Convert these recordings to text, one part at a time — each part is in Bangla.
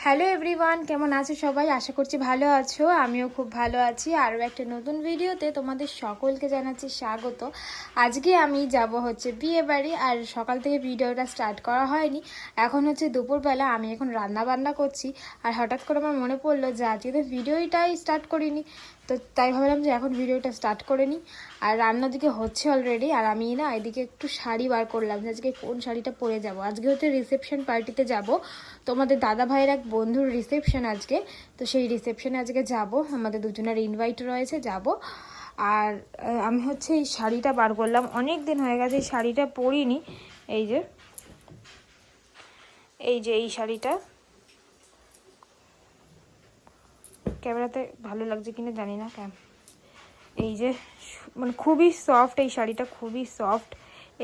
হ্যালো এভরিওয়ান, কেমন আছো সবাই? আশা করছি ভালো আছো। আমিও খুব ভালো আছি। আরও একটা নতুন ভিডিওতে তোমাদের সকলকে জানাচ্ছি স্বাগত। আজকে আমি যাব হচ্ছে বিয়ে বাড়ি, আর সকাল থেকে ভিডিওটা স্টার্ট করা হয়নি। এখন হচ্ছে দুপুরবেলা, আমি এখন রান্না বান্না করছি। আর হঠাৎ করে আমার মনে পড়লো যে আজকে তো ভিডিওটাই স্টার্ট করিনি, তো তাই ভাবলাম যে এখন ভিডিওটা স্টার্ট করে নিই। আর রান্নার দিকে হচ্ছে অলরেডি, আর আমি না এদিকে একটু শাড়ি বার করলাম যে আজকে কোন শাড়িটা পরে যাব। আজকে হচ্ছে রিসেপশন পার্টিতে যাব, তোমাদের দাদা ভাইয়ের এক বন্ধুর রিসেপশন আজকে। তো সেই রিসেপশনে আজকে যাব, আমাদের দুজনের ইনভাইট রয়েছে, যাব। আর আমি হচ্ছে এই শাড়িটা বার করলাম, অনেক দিন হয়ে গেছে এই শাড়িটা পরিনি। এই যে এই শাড়িটা ক্যামেরাতে ভালো লাগছে কিনা জানি না, এই যে মানে খুবই সফট, এই শাড়িটা খুবই সফট।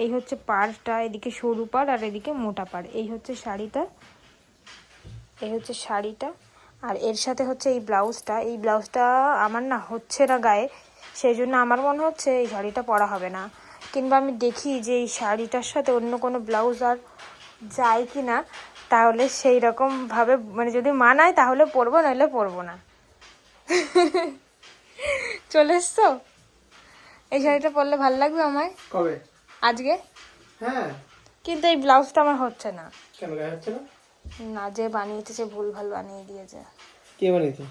এই হচ্ছে পাড়টা, এদিকে সরু পাড় আর এদিকে মোটা পাড়। এই হচ্ছে শাড়িটা, এই হচ্ছে শাড়িটা। আর এর সাথে হচ্ছে এই ব্লাউজটা আমার না হচ্ছে না গায়ে, সেই জন্য আমার মনে হচ্ছে এই শাড়িটা পরা হবে না। কিংবা আমি দেখি যে এই শাড়িটার সাথে অন্য কোনো ব্লাউজ আর যায় কি না, তাহলে সেই রকমভাবে মানে যদি মানায় তাহলে পরবো, নইলে পরবো না। চলে এসছো? এই শাড়িটা পরলে ভালো লাগবে আমায়। কবে? আজকে। হ্যাঁ, কিন্তু এই ব্লাউজটা আমার হচ্ছে না। কেন গায়ে হচ্ছে না? না, যে বানিয়েছে সে ভুলভাল বানিয়ে দিয়েছে। কে বানিয়েছে?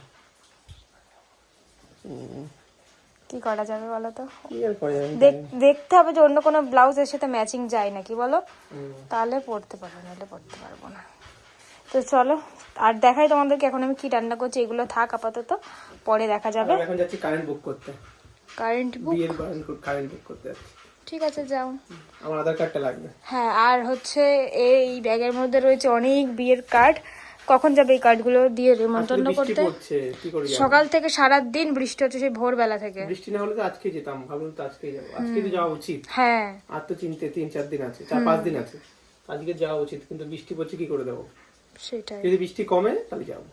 কি করা যাবে বলো তো? কি আর করা যাবে? দেখতে হবে যে অন্য কোনো ব্লাউজের সাথে ম্যাচিং যায় নাকি, বলো, তাহলে পরতে পারবো, নাহলে পরতে পারবো না। তো চলো আর দেখাই তোমাদেরকে এখন আমি কি রান্না করছি। এগুলো থাক আপাতত, পরে দেখা যাবে। এখন যাচ্ছি কারেন্ট বুক করতে। কারেন্ট বুক? বিয়ের কারেন্ট বুক করতে যাচ্ছি। ঠিক আছে, যাও। আমার আধার কার্ডটা লাগবে। হ্যাঁ, আর হচ্ছে এই ব্যাগের মধ্যে রয়েছে অনেক বিয়ের কার্ড। কখন যাবে এই কার্ডগুলো দিয়ে নিমন্ত্রণ করতে? সকাল থেকে সারা দিন বৃষ্টি হচ্ছে, সেই ভোরবেলা থেকে। বৃষ্টি না হলে তো আজকে যেতাম, ভাবলাম তো আজকেই যাবো। আজকে তো যাওয়া উচিত। হ্যাঁ, আর তো চিনতে 3-4 দিন আছে, 4-5 দিন আছে। আজকে যাওয়া উচিত, কিন্তু বৃষ্টি পড়ছে, কি করে দেবো? সেটাই। যদি বৃষ্টি কমে তাহলে যাবো।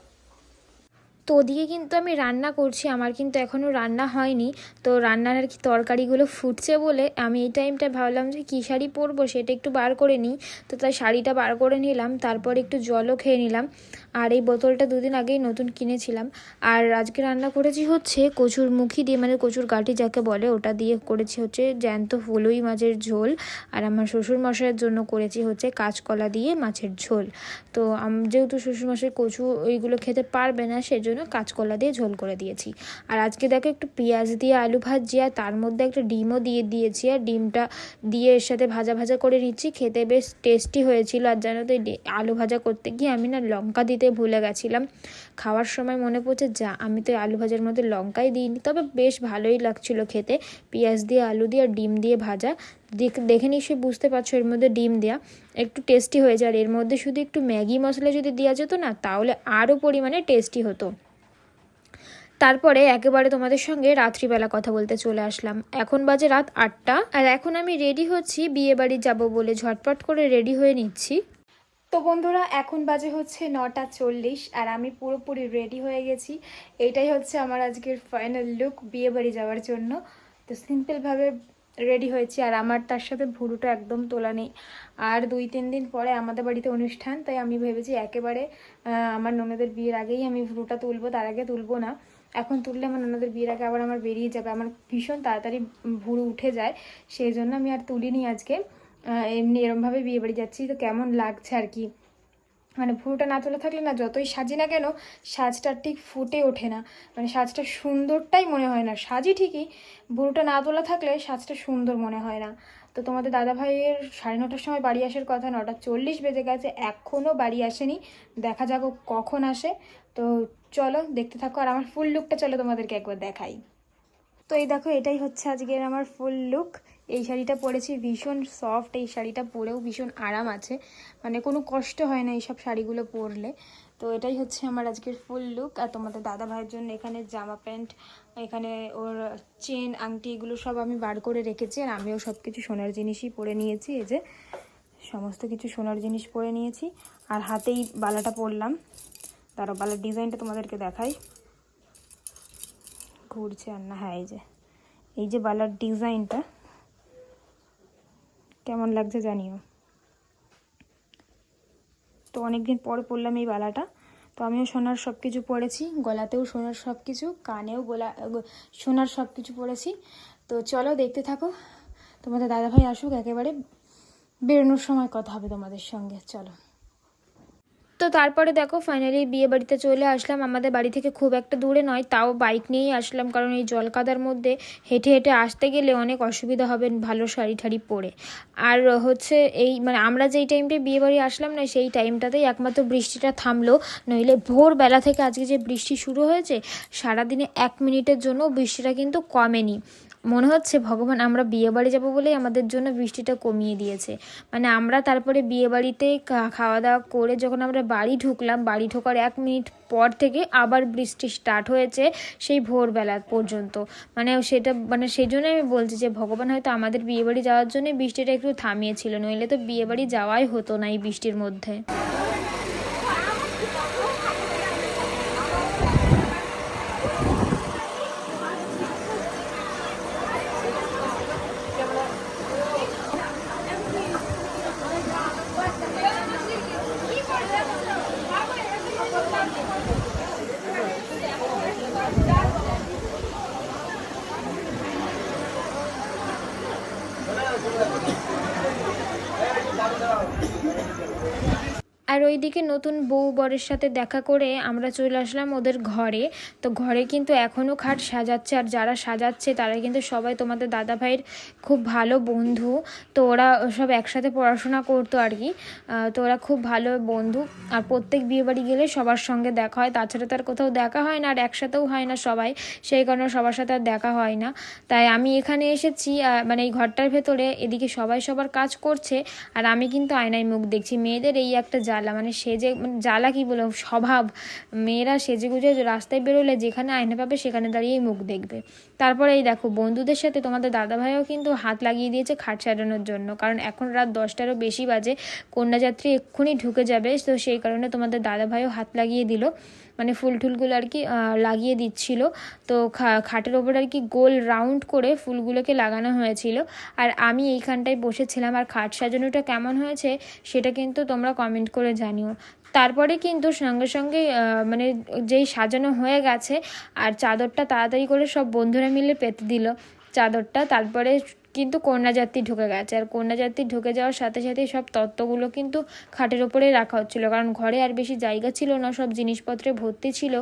তো ওদিকে কিন্তু আমি রান্না করছি, আমার কিন্তু এখনও রান্না হয়নি। তো রান্নার আর কি তরকারিগুলো ফুটছে বলে আমি এই টাইমটা ভাবলাম যে কী শাড়ি পরবো সেটা একটু বার করে নিই। তো তাই শাড়িটা বার করে নিলাম, তারপর একটু জলও খেয়ে নিলাম। আর এই বোতলটা 2 দিন আগেই নতুন কিনেছিলাম। আর আজকে রান্না করেছি হচ্ছে কচুর মুখি দিয়ে, মানে কচুর গাঁটি যাকে বলে, ওটা দিয়ে করেছি হচ্ছে জ্যান্ত ফলুই মাছের ঝোল। আর আমার শ্বশুরমশাইয়ের জন্য করেছি হচ্ছে কাঁচকলা দিয়ে মাছের ঝোল। তো যেহেতু শ্বশুরমশাই কচু ওইগুলো খেতে পারবে না, সেজন্য কাঁচকলা দিয়ে ঝোল করে দিয়েছি। আর আজকে দেখো একটু পেঁয়াজ দিয়ে আলু ভাজি, আর তার মধ্যে একটা ডিমও দিয়ে দিয়েছি। আর ডিমটা দিয়ে এর সাথে ভাজা ভাজা করে নিচ্ছি, খেতে বেশ টেস্টি হয়েছিল। আর জানো তো আলু ভাজা করতে গিয়ে আমি না লঙ্কা দিতে ভুলে গেছিলাম। খাওয়ার সময় মনে পড়ছে যা আমি তো আলু ভাজার মধ্যে লঙ্কাই দিইনি, তবে বেশ ভালোই লাগছিল খেতে। পেঁয়াজ দিয়ে আলু দিয়ে আর ডিম দিয়ে ভাজা, দেখে নিশ্চয়ই বুঝতে পারছো এর মধ্যে ডিম দেওয়া, একটু টেস্টি হয়েছে। আর এর মধ্যে শুধু একটু ম্যাগি মশলা যদি দেওয়া যেত না, তাহলে আরও পরিমাণে টেস্টি হতো। তারপরে একেবারে তোমাদের সঙ্গে রাত্রিবেলা কথা বলতে চলে আসলাম। এখন বাজে রাত 8টা, আর এখন আমি রেডি হচ্ছি, বিয়ে বাড়ি যাবো বলে ঝটপট করে রেডি হয়ে নিচ্ছি। তো বন্ধুরা, এখন বাজে হচ্ছে 9টা 40, আর আমি পুরোপুরি রেডি হয়ে গেছি। এইটাই হচ্ছে আমার আজকের ফাইনাল লুক বিয়ে বাড়ি যাওয়ার জন্য। তো সিম্পলভাবে রেডি হয়েছি, আর আমার তার সাথে ভুরুটা একদম তোলা নেই। আর 2-3 দিন পরে আমাদের বাড়িতে অনুষ্ঠান, তাই আমি ভেবেছি একেবারে আমার ননদের বিয়ের আগেই আমি ভুরুটা তুলবো, তার আগে তুলবো না। এখন তুললে আমার ননদের বিয়ের আগে আবার আমার বেরিয়ে যাবে, আমার ভীষণ তাড়াতাড়ি ভুরু উঠে যায়, সেই জন্য আমি আর তুলিনি আজকে। এমনি এরমভাবে বিয়ে বাড়ি যাচ্ছি। তো কেমন লাগছে আর কি, মানে ভুরুটা না তোলা থাকলে না যতই সাজি না কেন, সাজটা ঠিক ফুটে ওঠে না, মানে সাজটা সুন্দরটাই মনে হয় না। সাজি ঠিকই, ভুরুটা না তোলা থাকলে সাজটা সুন্দর মনে হয় না। তো তোমাদের দাদাভাইয়ের 9:30টার সময় বাড়ি আসার কথা, 9টা 40 বেজে গেছে, এখনও বাড়ি আসেনি। দেখা যাক কখন আসে। তো চলো দেখতে থাকো, আর আমার ফুল লুকটা চলো তোমাদেরকে একবার দেখাই। তো এই দেখো, এটাই হচ্ছে আজকের আমার ফুল লুক। এই শাড়িটা পরেছি, ভীষণ সফট, এই শাড়িটা পরেও ভীষণ আরাম আছে, মানে কোনো কষ্ট হয় না এইসব শাড়িগুলো পরলে। তো এটাই হচ্ছে আমার আজকের ফুল লুক। আর তোমাদের দাদা ভাইয়ের জন্য এখানে জামা প্যান্ট, এখানে ওর চেন আংটি, এগুলো সব আমি বার করে রেখেছি। আর আমিও সব কিছু সোনার জিনিসই পরে নিয়েছি, এই যে সমস্ত কিছু সোনার জিনিস পরে নিয়েছি। আর হাতেই বালাটা পরলাম, তারও বালার ডিজাইনটা তোমাদেরকে দেখাই। ঘুরছে আর না, হ্যাঁ এই যে বালার ডিজাইনটা কেমন লাগছে জানিও। অনেক দিন পর পরলাম এই বালাটা। তো আমিও সোনার সব কিছু পরেছি, গলাতেও সোনার সব কিছু, কানেও সোনার সব কিছু পরেছি। তো চলো দেখতে থাকো, তোমাদের দাদাভাই আসুক, একেবারে বেরোনোর সময় কথা হবে তোমাদের সঙ্গে, চলো। তো তারপরে দেখো ফাইনালি বিয়ে বাড়িতে চলে আসলাম। আমাদের বাড়ি থেকে খুব একটা দূরে নয়, তাও বাইক নিয়েই আসলাম, কারণ এই জলকাদার মধ্যে হেঁটে হেঁটে আসতে গেলে অনেক অসুবিধা হবে ভালো শাড়ি ঠাড়ি পরে। আর হচ্ছে এই মানে আমরা যেই টাইমটায় বিয়ে বাড়ি আসলাম না, সেই টাইমটাতেই একমাত্র বৃষ্টিটা থামলো, নইলে ভোরবেলা থেকে আজকে যে বৃষ্টি শুরু হয়েছে, সারাদিনে 1 মিনিটের জন্য বৃষ্টিটা কিন্তু কমেনি। মনে হচ্ছে ভগবান আমরা বিয়ে বাড়ি যাবো বলেই আমাদের জন্য বৃষ্টিটা কমিয়ে দিয়েছে। মানে আমরা তারপরে বিয়ে বাড়িতে খাওয়া দাওয়া করে যখন আমরা বাড়ি ঢুকলাম, বাড়ি ঢোকার 1 মিনিট পর থেকে আবার বৃষ্টি স্টার্ট হয়েছে সেই ভোরবেলা পর্যন্ত। মানে সেটা মানে সেই জন্যই আমি বলছি যে ভগবান হয়তো আমাদের বিয়ে বাড়ি যাওয়ার জন্যই বৃষ্টিটা একটু থামিয়েছিল, নইলে তো বিয়ে বাড়ি যাওয়াই হতো না এই বৃষ্টির মধ্যে। আর ওইদিকে নতুন বউ বরের সাথে দেখা করে আমরা চলে আসলাম ওদের ঘরে। তো ঘরে কিন্তু এখনও খাট সাজাচ্ছে, আর যারা সাজাচ্ছে তারা কিন্তু সবাই তোমাদের দাদাভাইয়ের খুব ভালো বন্ধু। তো ওরা সব একসাথে পড়াশোনা করতো আর কি। তো ওরা খুব ভালো বন্ধু, আর প্রত্যেক বিয়েবাড়ি গেলে সবার সঙ্গে দেখা হয়, তাছাড়া তার কোথাও দেখা হয় না, আর একসাথেও হয় না সবাই, সেই কারণে সবার সাথে আর দেখা হয় না। তাই আমি এখানে এসেছি, মানে এই ঘরটার ভেতরে, এদিকে সবাই সবার কাজ করছে, আর আমি কিন্তু আয়নায় মুখ দেখছি। মেয়েদের এই একটা জ্বালা, মানে সেজে মানে জ্বালা কি বলবো, স্বভাব। মেয়েরা সেজে গুজে রাস্তায় বেরোলে যেখানে আয়না পাবে সেখানে দাঁড়িয়েই মুখ দেখবে। তারপরে এই দেখো বন্ধুদের সাথে তোমাদের দাদাভাইও কিন্তু হাত লাগিয়ে দিয়েছে খাট সাজানোর জন্য, কারণ এখন রাত 10টারও বেশি বাজে, কন্যাযাত্রী এক্ষুনি ঢুকে যাবে। তো সেই কারণে তোমাদের দাদাভাইও হাত লাগিয়ে দিল, মানে ফুল টুলগুলো আর কি লাগিয়ে দিচ্ছিল। তো খাটের ওপর আর কি গোল রাউন্ড করে ফুলগুলোকে লাগানো হয়েছিল, আর আমি এইখানটায় বসেছিলাম। আর খাট সাজানোটা কেমন হয়েছে সেটা কিন্তু তোমরা কমেন্ট করে জানিও। তারপরে কিন্তু সঙ্গে সঙ্গে মানে যেই সাজানো হয়ে গেছে, আর চাদরটা তাড়াতাড়ি করে সব বন্ধুরা মিলে পেতে দিল চাদরটা। তারপরে কিন্তু কন্যাযাত্রী ঢুকে গেছে, আর কন্যাযাত্রী ঢুকে যাওয়ার সাথে সাথেই সব তত্ত্বগুলো কিন্তু খাটের ওপরেই রাখা হচ্ছিলো, কারণ ঘরে আর বেশি জায়গা ছিল না, সব জিনিসপত্রে ভর্তি ছিল,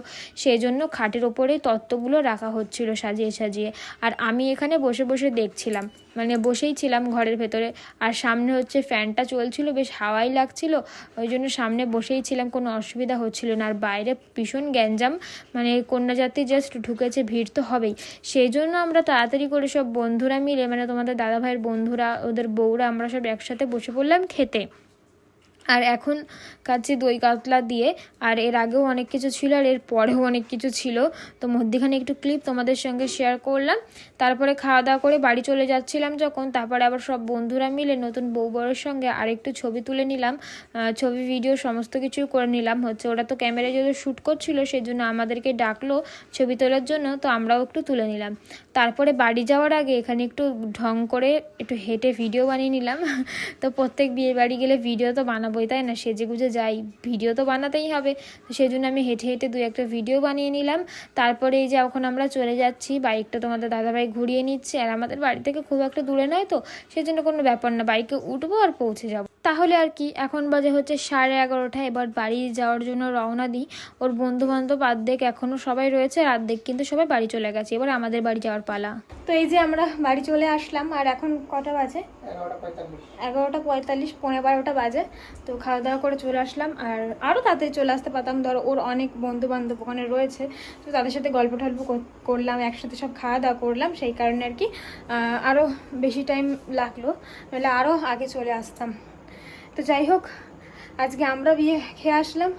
সেই জন্য খাটের ওপরেই তত্ত্বগুলো রাখা হচ্ছিলো সাজিয়ে সাজিয়ে। আর আমি এখানে বসে বসে দেখছিলাম, মানে বসেই ছিলাম ঘরের ভেতরে, আর সামনে হচ্ছে ফ্যানটা চলছিল, বেশ হাওয়াই লাগছিল, ওই জন্য সামনে বসেই ছিলাম, কোনো অসুবিধা হচ্ছিল না। আর বাইরে ভীষণ গ্যাঞ্জাম, মানে কন্যাযাত্রী জাস্ট ঢুকেছে, ভিড় তো হবেই, সেই জন্য আমরা তাড়াতাড়ি করে সব বন্ধুরা মিলে, মানে তোমাদের দাদাভাইয়ের বন্ধুরা, ওদের বউরা, আমরা সব একসাথে বসে পড়লাম খেতে। আর এখন খাচ্ছি দই কাতলা দিয়ে, আর এর আগেও অনেক কিছু ছিল, আর এর পরেও অনেক কিছু ছিল, তো মধ্যেখানে একটু ক্লিপ তোমাদের সঙ্গে শেয়ার করলাম। তারপরে খাওয়া দাওয়া করে বাড়ি চলে যাচ্ছিলাম যখন, তারপরে আবার সব বন্ধুরা মিলে নতুন বউ বরের সঙ্গে আরেকটু ছবি তুলে নিলাম, ছবি ভিডিও সমস্ত কিছুই করে নিলাম। হচ্ছে ওরা তো ক্যামেরায় যদি শ্যুট করছিল, সেই জন্য আমাদেরকে ডাকলো ছবি তোলার জন্য, তো আমরাও একটু তুলে নিলাম। তারপরে বাড়ি যাওয়ার আগে এখানে একটু ঢং করে একটু হেঁটে ভিডিও বানিয়ে নিলাম। তো প্রত্যেক বিয়ে বাড়ি গেলে ভিডিও তো বানাবোই, তাই না, সেজে গুজে যাই, ভিডিও তো বানাতেই হবে, তো সেই জন্য আমি হেঁটে হেঁটে 2-1টা ভিডিও বানিয়ে নিলাম। তারপরে এই যে এখন আমরা চলে যাচ্ছি, বাইকটা তোমাদের দাদাভাই ঘুরিয়ে নিচ্ছে, আর আমাদের বাড়ি থেকে খুব একটা দূরে নয়, তো সেই জন্য কোনো ব্যাপার না, বাইকে উঠবো আর পৌঁছে যাব। তাহলে আর কি, এখন বাজে হচ্ছে 11:30, এবার বাড়ি যাওয়ার জন্য রওনা দিই। ওর বন্ধু বান্ধব অর্ধেক এখনও সবাই রয়েছে, আর অর্ধেক কিন্তু সবাই বাড়ি চলে গেছে, এবার আমাদের বাড়ি যাওয়ার পালা। তো এই যে আমরা বাড়ি চলে আসলাম, আর এখন কটা বাজে? 11:45, 11:45 বাজে। তো খাওয়া দাওয়া করে চলে আসলাম, আর আরও তাড়াতাড়ি চলে আসতে পারতাম, ধরো ওর অনেক বন্ধু বান্ধব ওখানে রয়েছে, তো তাদের সাথে গল্প টল্প করলাম, একসাথে সব খাওয়া দাওয়া করলাম, সেই কারণে আর কি আরও বেশি টাইম লাগলো, নাহলে আরও আগে চলে আসতাম। তো যাই হোক, আজকে আমরা বিয়ে খেয়ে আসলাম,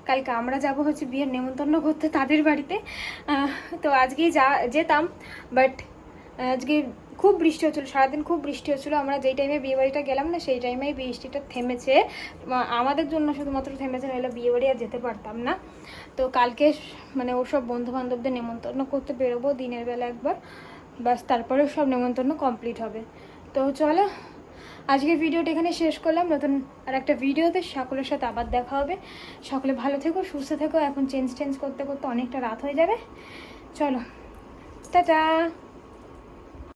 কালকে আমরা যাব হচ্ছে বিয়ের নেমন্তন্ন করতে তাদের বাড়িতে। তো আজকেই যেতাম, বাট আজকে খুব বৃষ্টি হচ্ছিলো, সারাদিন খুব বৃষ্টি হচ্ছিলো। আমরা যেই টাইমে বিয়ে বাড়িটা গেলাম না, সেই টাইমেই বৃষ্টিটা থেমেছে, আমাদের জন্য শুধুমাত্র থেমেছে, নাহলে বিয়ে বাড়ি আর যেতে পারতাম না। তো কালকে মানে ওর সব বন্ধু বান্ধবদের নেমন্তন্ন করতে বেরোবো দিনের বেলা একবার, বাস তারপরে সব নেমন্তন্ন কমপ্লিট হবে। তো চলো আজকের ভিডিওটা এখানে শেষ করলাম। নতুন আর একটা ভিডিওতে সকলের সাথে আবার দেখা হবে। সকলে ভালো থেকো, সুস্থ থেকো। এখন চেঞ্জ করতে করতে অনেকটা রাত হয়ে যাবে। চলো, টাটা।